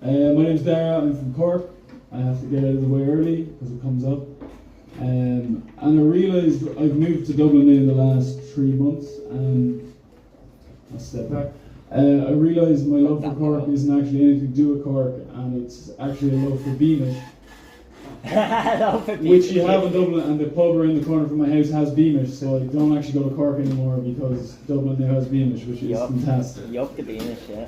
My name's Daragh, I'm from Cork. I have to get out of the way early because it comes up. And I realised I've moved to Dublin in the last 3 months, and I'll step back. I realised my love for Cork isn't actually anything to do with Cork, and it's actually a love for Beamish. Which you have in Dublin, and the pub around the corner from my house has Beamish, so I don't actually go to Cork anymore because Dublin now has Beamish, which is fantastic. Yup, the Beamish, yeah.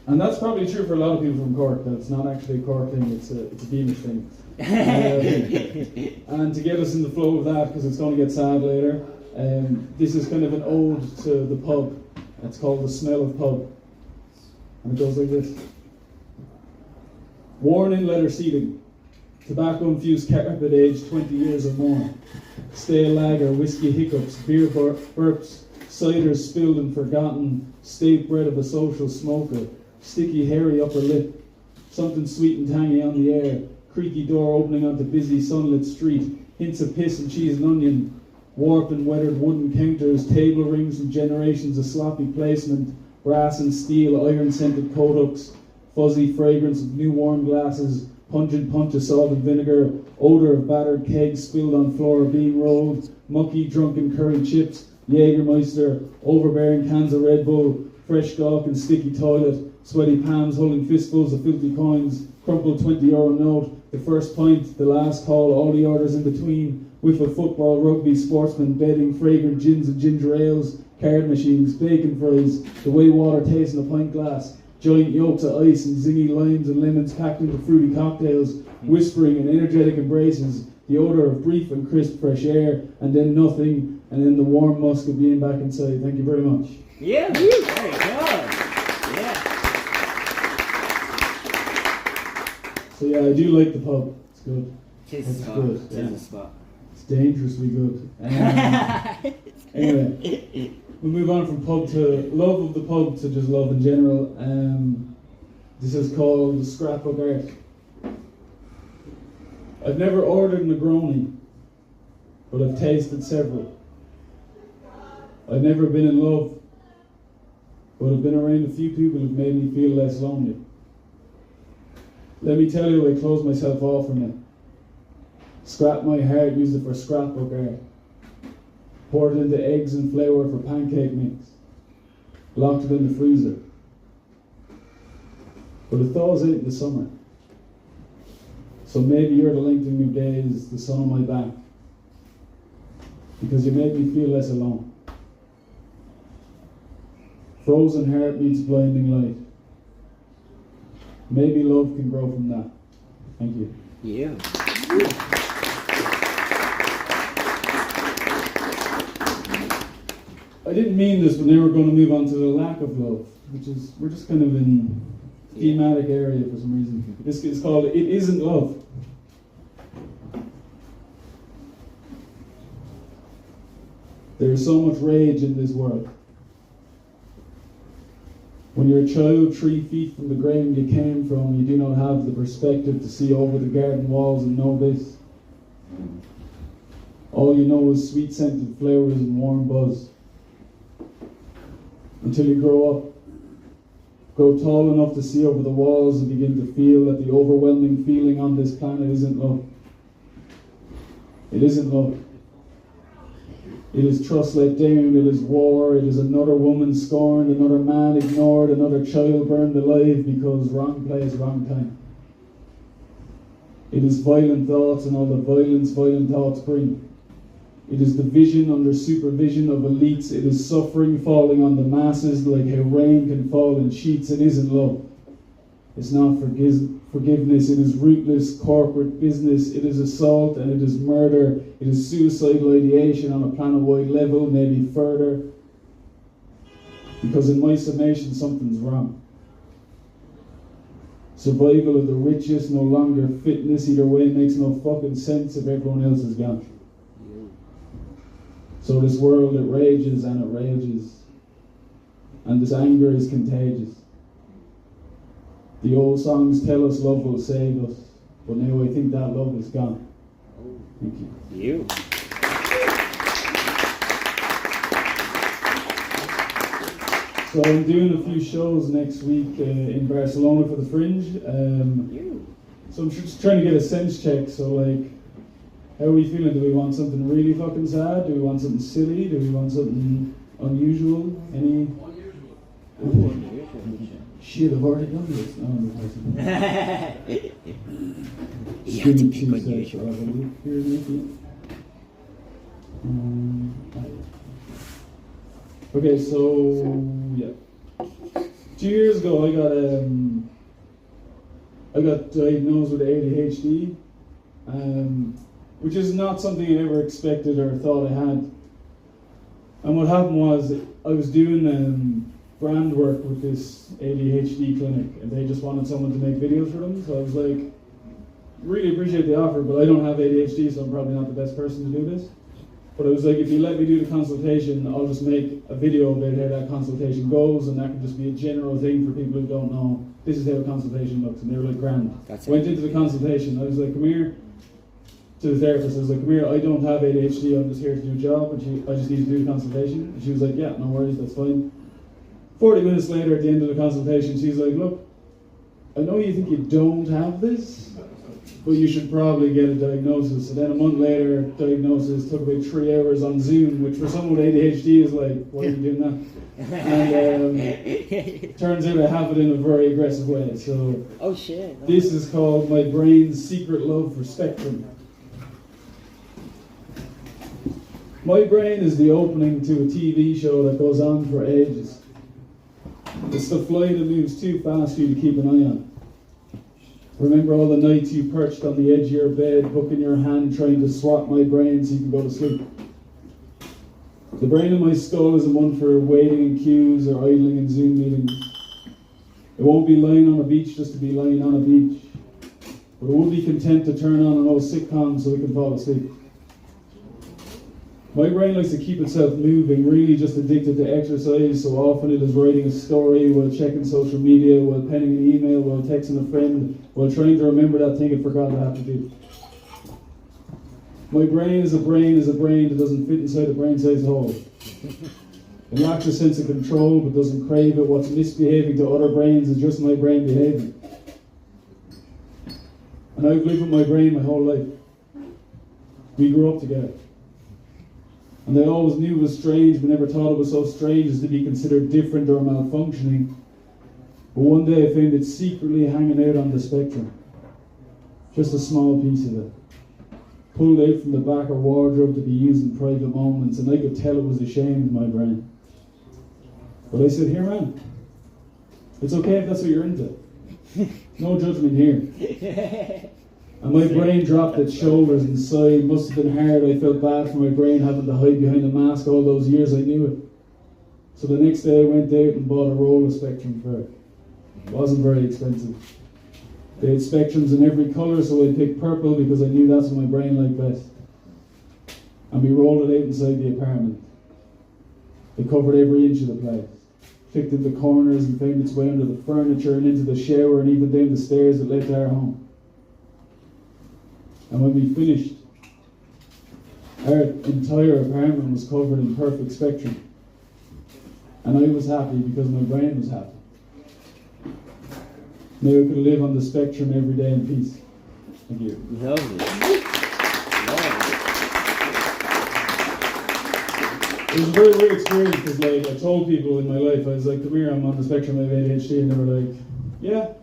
And that's probably true for a lot of people from Cork, that it's not actually a Cork thing, it's a Beamish thing. And to get us in the flow of that, because it's going to get sad later, this is kind of an ode to the pub. It's called The Smell of Pub. And it goes like this. Worn in leather seating, tobacco-infused carpet aged 20 years or more, stale lager, whiskey hiccups, beer burps, ciders spilled and forgotten, stale bread of a social smoker, sticky hairy upper lip, something sweet and tangy on the air, creaky door opening onto busy sunlit street, hints of piss and cheese and onion, warped and weathered wooden counters, table rings from generations of sloppy placement, brass and steel, iron-scented coat hooks, fuzzy fragrance of new warm glasses, pungent punch of salt and vinegar, odour of battered kegs spilled on floor being rolled, mucky drunken curry chips, Jägermeister, overbearing cans of Red Bull, fresh gawk and sticky toilet, sweaty palms holding fistfuls of filthy coins, crumpled €20 note, the first pint, the last call, all the orders in between, whiff of football, rugby, sportsmen, bedding, fragrant gins and ginger ales, card machines, bacon fries, the way water tastes in a pint glass, giant yolks of ice and zingy limes and lemons packed into fruity cocktails, whispering and energetic embraces, the odour of brief and crisp fresh air, and then nothing, and then the warm musk of being back inside. Thank you very much. Yeah, very good. Yeah. So yeah, I do like the pub. It's good. It's good. Tis a spot. It's dangerously good. Anyway, we'll move on from pub to love of the pub to just love in general. This is called the scrapbook art. I've never ordered a Negroni, but I've tasted several. I've never been in love, but I've been around a few people who've made me feel less lonely. Let me tell you, I closed myself off from it. Scrapped my heart, used it for scrapbook art. Poured it into eggs and flour for pancake mix. Locked it in the freezer. But it thaws out in the summer. So maybe you're the lengthening of days, the sun on my back. Because you made me feel less alone. Frozen heart meets blinding light. Maybe love can grow from that. Thank you. Yeah. I didn't mean this, but now we're going to move on to the lack of love, which is, we're just kind of in thematic area for some reason. This is called It Isn't Love. There is so much rage in this world. When you're a child 3 feet from the ground you came from, you do not have the perspective to see over the garden walls and know this. All you know is sweet-scented flowers and warm buzz. Until you grow tall enough to see over the walls and begin to feel that the overwhelming feeling on this planet isn't love. It isn't love. It is trust let down, it is war, it is another woman scorned, another man ignored, another child burned alive because wrong place, wrong time. It is violent thoughts and all the violence violent thoughts bring. It is division under supervision of elites. It is suffering falling on the masses like how rain can fall in sheets. It isn't love. It's not forgiveness. It is rootless corporate business. It is assault and it is murder. It is suicidal ideation on a planet-wide level, maybe further. Because in my summation, something's wrong. Survival of the richest, no longer fitness. Either way makes no fucking sense if everyone else is gone. So this world, it rages and it rages. And this anger is contagious. The old songs tell us love will save us. But now I think that love is gone. Thank you. So I'm doing a few shows next week in Barcelona for the Fringe. So I'm just trying to get a sense check. So like, how are we feeling? Do we want something really fucking sad? Do we want something silly? Do we want something unusual? Any? Shit, I've already done this. No, You have to pick unusual. Okay, so yeah, 2 years ago I got diagnosed with ADHD, which is not something I ever expected or thought I had. And what happened was I was doing brand work with this ADHD clinic, and they just wanted someone to make videos for them. So I was like, really appreciate the offer, but I don't have ADHD, so I'm probably not the best person to do this. But it was like, if you let me do the consultation, I'll just make a video about how that consultation goes, and that can just be a general thing for people who don't know. This is how a consultation looks, and they were like, grand. Went into the consultation, I was like, come here, to the therapist, I was like, come here, I don't have ADHD, I'm just here to do a job, and I just need to do the consultation. And she was like, yeah, no worries, that's fine. 40 minutes later, at the end of the consultation, she's like, look, I know you think you don't have this, but you should probably get a diagnosis. And then a month later, diagnosis took about 3 hours on Zoom, which for someone with ADHD is like, why are you doing that? And turns out I have it in a very aggressive way. So Oh shit. Oh. this is called my brain's secret love for spectrum. My brain is the opening to a TV show that goes on for ages. It's the fly that moves too fast for you to keep an eye on. Remember all the nights you perched on the edge of your bed, book in your hand, trying to swat my brain so you can go to sleep. The brain in my skull isn't one for waiting in queues or idling in Zoom meetings. It won't be lying on a beach just to be lying on a beach. But it will be content to turn on an old sitcom so it can fall asleep. My brain likes to keep itself moving, really just addicted to exercise, so often it is writing a story while checking social media, while penning an email, while texting a friend, while trying to remember that thing it forgot to have to do. My brain is a brain that doesn't fit inside a brain-sized hole. It lacks a sense of control but doesn't crave it. What's misbehaving to other brains is just my brain behaving. And I've lived with my brain my whole life. We grew up together. And I always knew it was strange, but never thought it was so strange as to be considered different or malfunctioning. But one day I found it secretly hanging out on the spectrum. Just a small piece of it. Pulled out from the back of wardrobe to be used in private moments, and I could tell it was ashamed, my brain. But I said, here man, it's okay if that's what you're into. No judgment here. And my brain dropped its shoulders and sighed. Must have been hard. I felt bad for my brain having to hide behind a mask all those years. I knew it. So the next day I went out and bought a roll of Spectrum for it. It wasn't very expensive. They had Spectrums in every colour, so I picked purple because I knew that's what my brain liked best. And we rolled it out inside the apartment. It covered every inch of the place. Clicked in the corners and found its way under the furniture and into the shower and even down the stairs that led to our home. And when we finished, our entire apartment was covered in perfect spectrum. And I was happy because my brain was happy. Now I could live on the spectrum every day in peace. Thank you. Lovely. It was a very weird experience because like I told people in my life, I was like, come here, I'm on the spectrum, I have ADHD, and they were like, yeah.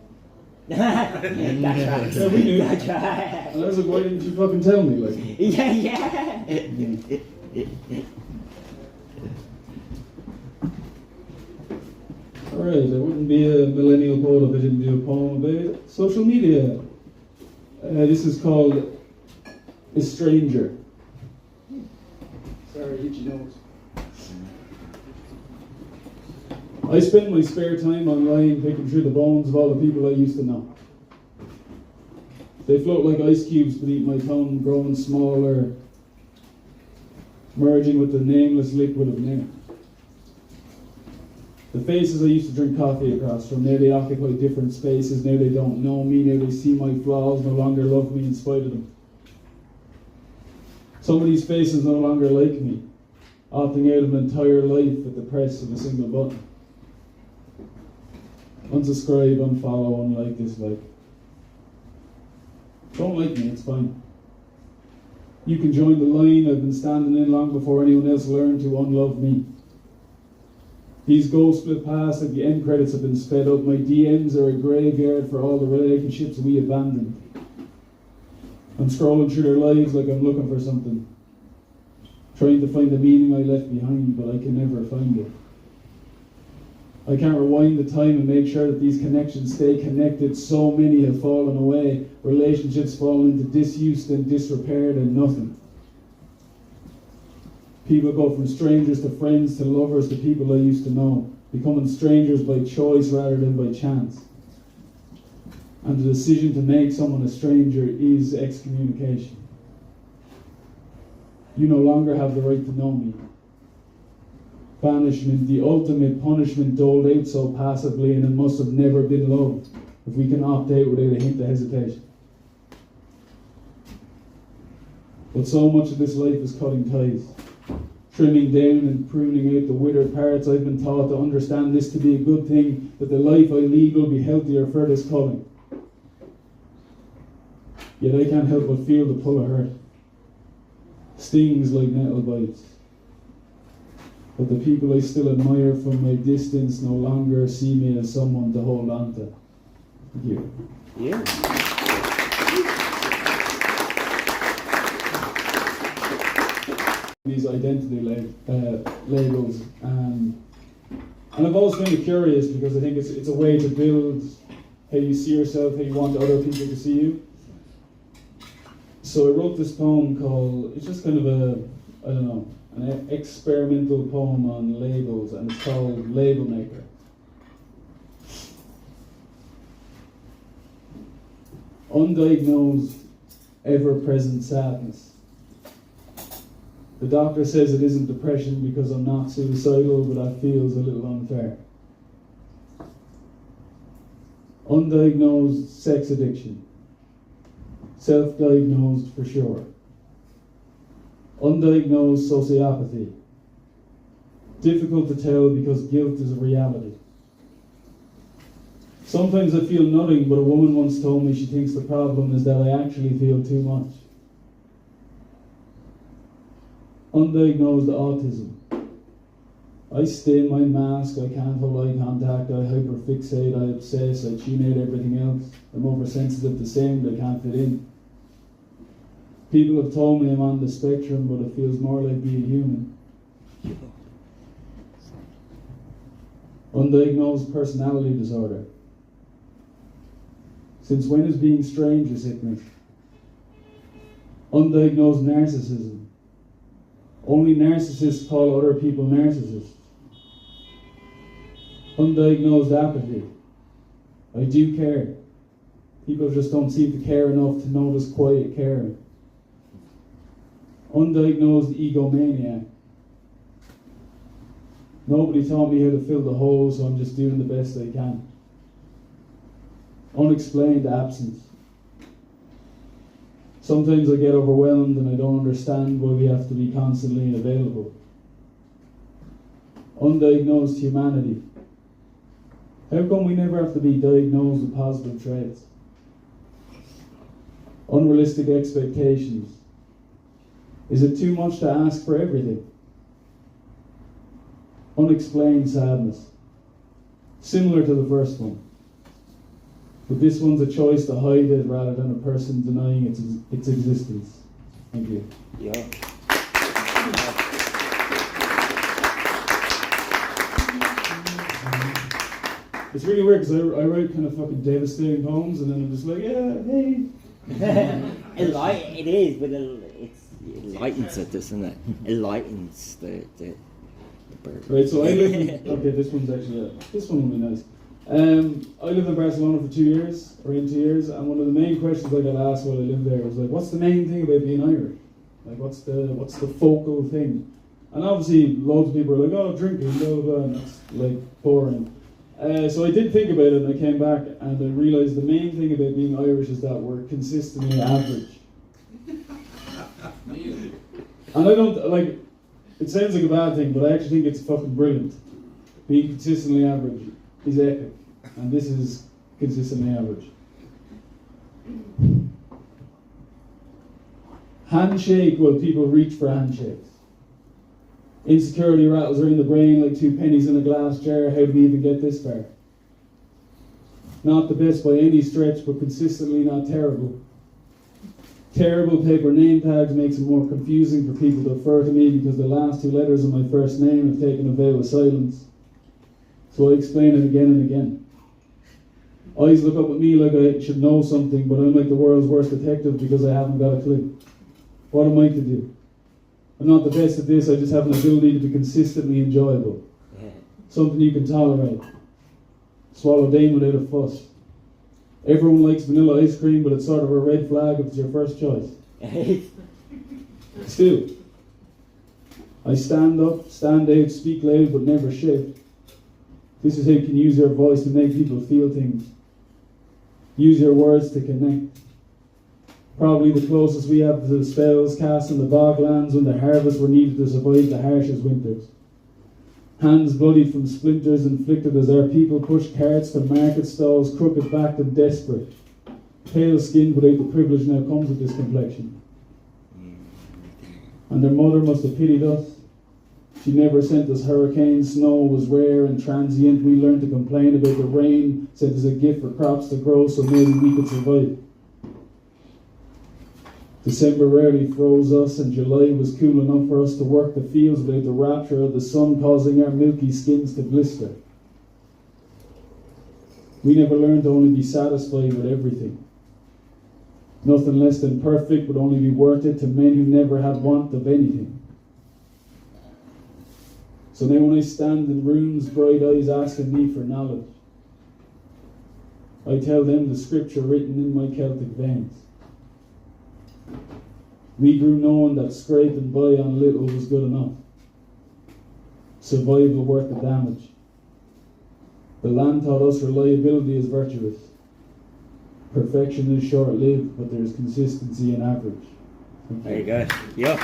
That's right. Yeah, we knew. That's right. And I was like, why didn't you fucking tell me? Like, Yeah. Alright, I wouldn't be a millennial poet if I didn't do a poem about social media. This is called A Stranger. Sorry, itchy nose. I spend my spare time online picking through the bones of all the people I used to know. They float like ice cubes beneath my tongue, growing smaller, merging with the nameless liquid of name. The faces I used to drink coffee across from, now they occupy different spaces, now they don't know me, now they see my flaws, no longer love me in spite of them. Some of these faces no longer like me, opting out of an entire life at the press of a single button. Unsubscribe, unfollow, unlike, dislike. Don't like me, it's fine. You can join the line I've been standing in long before anyone else learned to unlove me. These ghosts split past like the end credits have been sped up. My DMs are a graveyard for all the relationships we abandoned. I'm scrolling through their lives like I'm looking for something. Trying to find the meaning I left behind, but I can never find it. I can't rewind the time and make sure that these connections stay connected. So many have fallen away. Relationships fallen into disuse, then disrepair, then nothing. People go from strangers to friends to lovers to people I used to know, becoming strangers by choice rather than by chance. And the decision to make someone a stranger is excommunication. You no longer have the right to know me. Banishment, the ultimate punishment doled out so passively, and it must have never been love if we can opt out without a hint of hesitation. But so much of this life is cutting ties, trimming down and pruning out the withered parts. I've been taught to understand this to be a good thing, that the life I lead will be healthier for this culling. Yet I can't help but feel the pull of hurt. Stings like nettle bites. But the people I still admire from my distance no longer see me as someone to hold on to. Thank you. Yeah. These identity labels, and I've always found it curious because I think it's a way to build how you see yourself, how you want other people to see you. So I wrote this poem called, it's just kind of an experimental poem on labels, and it's called Label Maker. Undiagnosed, ever-present sadness. The doctor says it isn't depression because I'm not suicidal, but that feels a little unfair. Undiagnosed sex addiction. Self-diagnosed for sure. Undiagnosed sociopathy. Difficult to tell because guilt is a reality. Sometimes I feel nothing, but a woman once told me she thinks the problem is that I actually feel too much. Undiagnosed autism. I stay in my mask, I can't hold eye contact, I hyperfixate, I obsess, I tune out everything else. I'm oversensitive to sound, I can't fit in. People have told me I'm on the spectrum, but it feels more like being human. Undiagnosed personality disorder. Since when is being strange a sickness? Undiagnosed narcissism. Only narcissists call other people narcissists. Undiagnosed apathy. I do care. People just don't seem to care enough to notice quiet caring. Undiagnosed egomaniac. Nobody taught me how to fill the hole, so I'm just doing the best I can. Unexplained absence. Sometimes I get overwhelmed and I don't understand why we have to be constantly available. Undiagnosed humanity. How come we never have to be diagnosed with positive traits? Unrealistic expectations. Is it too much to ask for everything? Unexplained sadness. Similar to the first one. But this one's a choice to hide it rather than a person denying its existence. Thank you. Yeah. It's really weird because I write kind of fucking devastating poems and then I'm just like, yeah, hey. It is, but it lightens it, doesn't it? It lightens the bird. Right, so I live in, okay, this one's actually, this one will be nice. I lived in Barcelona for 2 years, around 2 years, and one of the main questions I got asked while I lived there was like, what's the main thing about being Irish? Like, what's the focal thing? And obviously, loads of people are like, oh, drinking, blah, blah, blah, and that's like boring. So I did think about it, and I came back, and I realised the main thing about being Irish is that we're consistently average. And I don't, like, it sounds like a bad thing, but I actually think it's fucking brilliant. Being consistently average is epic. and this is consistently average. Handshake while people reach for handshakes. Insecurity rattles around the brain like 2 pennies in a glass jar. How did we even get this far? Not the best by any stretch, but consistently not terrible. Terrible paper name tags makes it more confusing for people to refer to me because the last 2 letters of my first name have taken a veil of silence. So I explain it again and again. Eyes look up at me like I should know something, but I'm like the world's worst detective because I haven't got a clue. What am I to do? I'm not the best at this, I just have an ability to be consistently enjoyable. Something you can tolerate. Swallow down without a fuss. Everyone likes vanilla ice cream, but it's sort of a red flag if it's your first choice. Still, I stand up, stand out, speak loud, but never shout. This is how you can use your voice to make people feel things. Use your words to connect. Probably the closest we have to the spells cast in the boglands when the harvests were needed to survive the harshest winters. Hands bloodied from splinters inflicted as our people pushed carts to market stalls, crooked-backed and desperate. Pale-skinned without the privilege now comes with this complexion. And their mother must have pitied us. She never sent us hurricanes, snow was rare and transient. We learned to complain about the rain, said as a gift for crops to grow so maybe we could survive. December rarely froze us, and July was cool enough for us to work the fields without the rapture of the sun causing our milky skins to blister. We never learned to only be satisfied with everything. Nothing less than perfect would only be worth it to men who never had want of anything. So now when I stand in rooms, bright eyes asking me for knowledge, I tell them the scripture written in my Celtic veins. We grew knowing that scraping by on little was good enough. Survival worth the damage. The land taught us reliability is virtuous. Perfection is short-lived, but there is consistency in average. There you go. Yeah.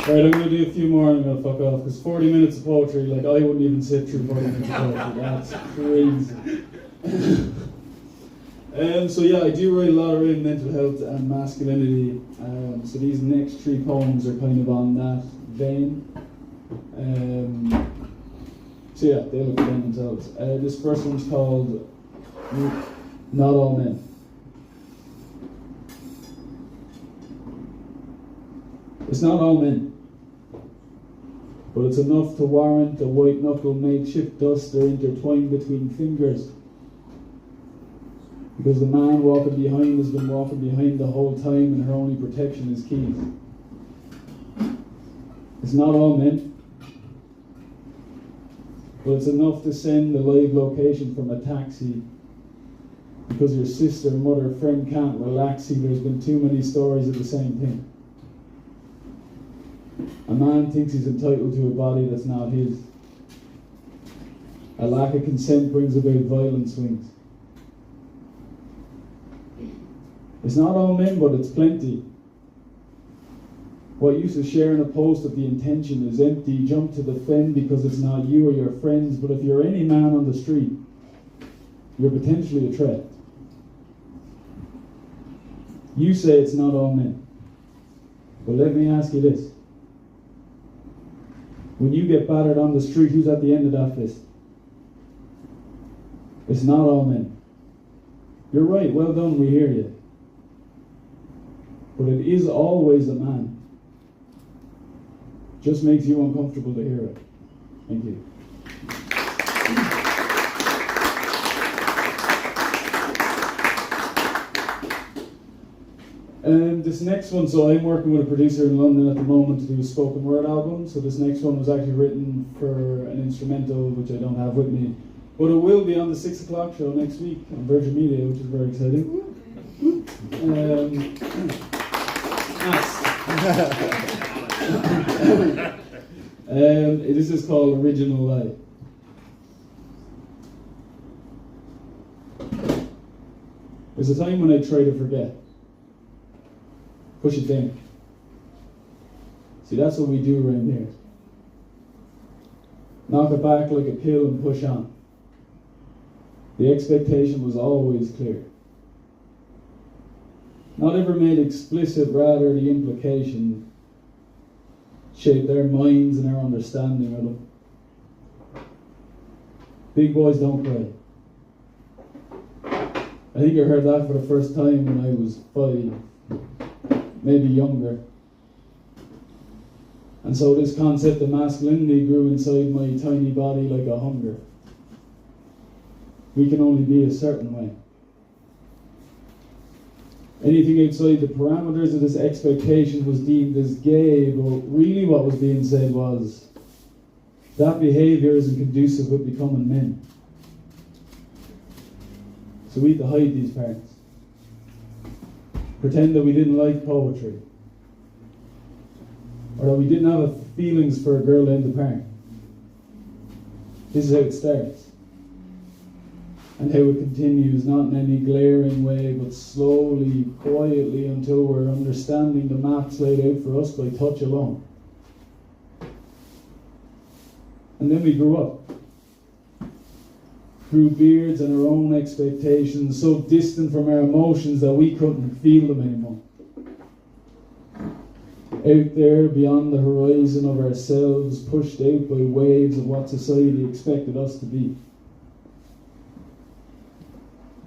Right, I'm going to do a few more and I'm going to fuck off, because 40 minutes of poetry, like I wouldn't even sit through 40 minutes of poetry. That's crazy. So yeah, I do write a lot around mental health and masculinity. So these next 3 poems are kind of on that vein. So yeah, they look fine themselves. This first one's called Not All Men. It's not all men, but it's enough to warrant a white-knuckle makeshift duster intertwined between fingers. Because the man walking behind has been walking behind the whole time and her only protection is keys. It's not all men, but it's enough to send the live location from a taxi. Because your sister, mother, friend can't relax. See, there's been too many stories of the same thing. A man thinks he's entitled to a body that's not his. A lack of consent brings about violent swings. It's not all men, but it's plenty. What use of sharing a post if the intention is empty? Jump to defend because it's not you or your friends, but if you're any man on the street, you're potentially a threat. You say it's not all men. But let me ask you this. When you get battered on the street, who's at the end of that fist? It's not all men. You're right, well done, we hear you. But it is always a man. Just makes you uncomfortable to hear it. Thank you. This next one, so I'm working with a producer in London at the moment to do a spoken word album. So this next one was actually written for an instrumental, which I don't have with me. But it will be on the 6 o'clock show next week on Virgin Media, which is very exciting. This is called Original Lie. There's a time when I try to forget. Push it down. See, that's what we do around here. Knock it back like a pill and push on. The expectation was always clear. Not ever made explicit, rather the implication shaped their minds and our understanding of them. Big boys don't cry. I think I heard that for the first time when I was 5, maybe younger. And so this concept of masculinity grew inside my tiny body like a hunger. We can only be a certain way. Anything outside the parameters of this expectation was deemed as gay, but really what was being said was, that behaviour isn't conducive with becoming men. So we had to hide these parts. Pretend that we didn't like poetry. Or that we didn't have feelings for a girl in the park. This is how it starts. And how it continues, not in any glaring way, but slowly, quietly, until we're understanding the maps laid out for us by touch alone. And then we grew up. Grew beards and our own expectations, so distant from our emotions that we couldn't feel them anymore. Out there, beyond the horizon of ourselves, pushed out by waves of what society expected us to be.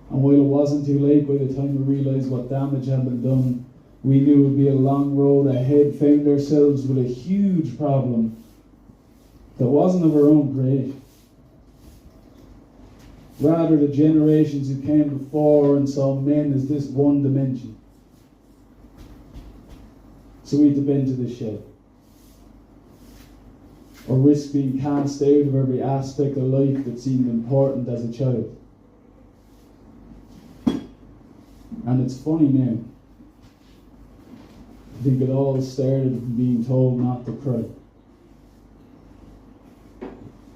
And while it wasn't too late by the time we realised what damage had been done, we knew it would be a long road ahead, found ourselves with a huge problem that wasn't of our own creation. Rather, the generations who came before and saw men as this one dimension. So we had to bend to this shed. Or risk being cast out of every aspect of life that seemed important as a child. And it's funny now. I think it all started from being told not to cry.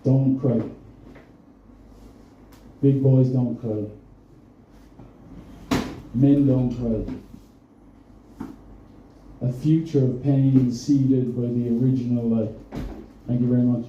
Don't cry. Big boys don't cry. Men don't cry. A future of pain seeded by the original life. Thank you very much.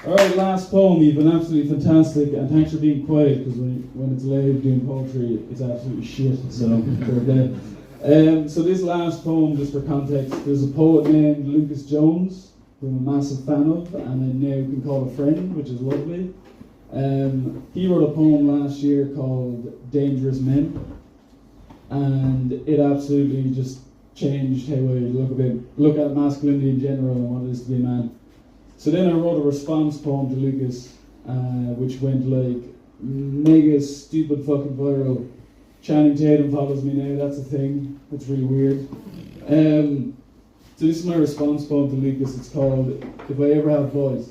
Alright, last poem. You've been absolutely fantastic, and thanks for being quiet, because when it's loud doing poetry, it's absolutely shit, so fair play. So this last poem, just for context, there's a poet named Lucas Jones, who I'm a massive fan of, and I now can call a friend, which is lovely. He wrote a poem last year called Dangerous Men, and it absolutely just changed how I look at masculinity in general and what it is to be a man. So then I wrote a response poem to Lucas, which went like mega stupid fucking viral. Channing Tatum follows me now, that's a thing. That's really weird. So this is my response poem to Lucas. It's called If I Ever Have Boys.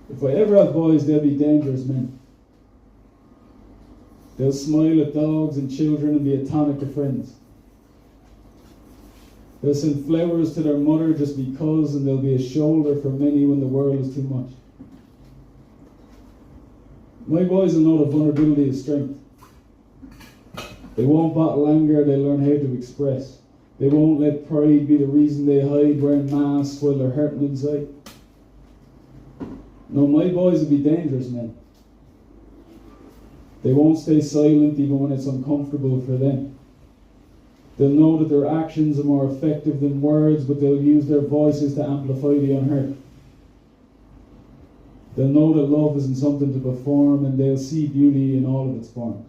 If I ever have boys, they'll be dangerous men. They'll smile at dogs and children and be a tonic to friends. They'll send flowers to their mother just because, and they'll be a shoulder for many when the world is too much. My boys will know that vulnerability is strength. They won't bottle anger, they learn how to express. They won't let pride be the reason they hide wearing masks while they're hurting inside. No, my boys will be dangerous men. They won't stay silent even when it's uncomfortable for them. They'll know that their actions are more effective than words, but they'll use their voices to amplify the unheard. They'll know that love isn't something to perform, and they'll see beauty in all of its forms.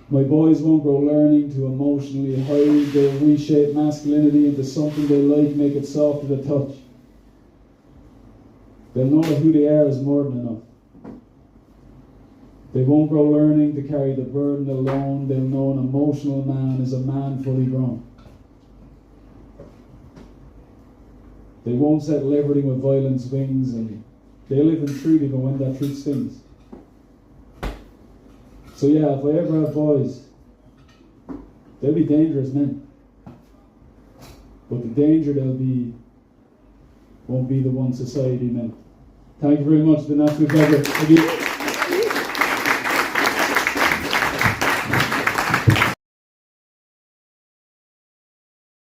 My boys won't grow learning to emotionally hide. They'll reshape masculinity into something they like, make it soft to the touch. They'll know that who they are is more than enough. They won't grow learning to carry the burden alone. They'll know an emotional man is a man fully grown. They won't settle everything with violence wings, and they live in truth even when that truth stings. So yeah, if I ever have boys, they'll be dangerous men. But the danger they'll be won't be the one society meant. Thank you very much. It's been an absolute pleasure. Thank you.